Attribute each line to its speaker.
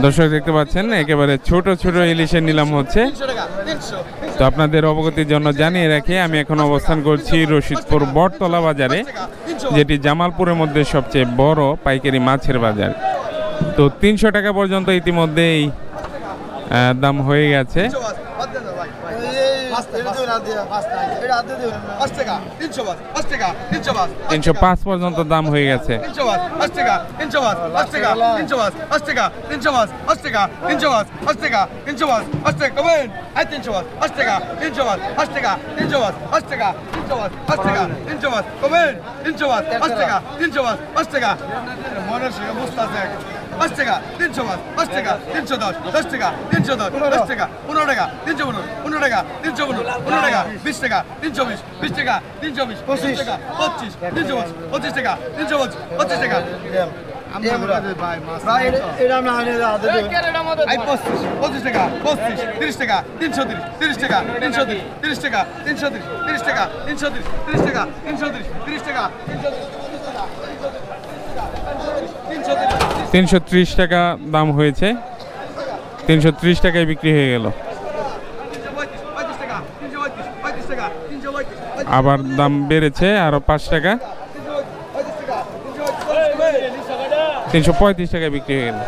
Speaker 1: দর্শক দেখতে পাচ্ছেন একেবারে ছোট ছোট ইলিশের নিলাম হচ্ছে। তো আপনাদের অবগতির জন্য জানিয়ে রাখি, আমি এখন অবস্থান করছি রশিদপুর বটতলা বাজারে, যেটি জামালপুরের মধ্যে সবচেয়ে বড় পাইকারি মাছের বাজার। তো 300 টাকা পর্যন্ত ইতিমধ্যেই দাম হয়ে গেছে। 305 পর্যন্ত দাম হয়ে গেছে।
Speaker 2: 5 টাকা 300 5 টাকা 310 10 টাকা 310 10 টাকা 15 টাকা 315 টাকা 315 15 টাকা 20 টাকা 320 20 টাকা 320 25 টাকা 25 320 25 টাকা 320 25 টাকা পঁচিশ টাকা 35 30 টাকা 330 30 টাকা 330 30 টাকা 330 30 টাকা 330 30 টাকা 330 30 টাকা
Speaker 1: 330 টাকা দাম হয়েছে, 330 টাকায় বিক্রি হয়ে গেল। আবার দাম বেড়েছে আরো 5 টাকা, 335 টাকায় বিক্রি হয়ে গেল।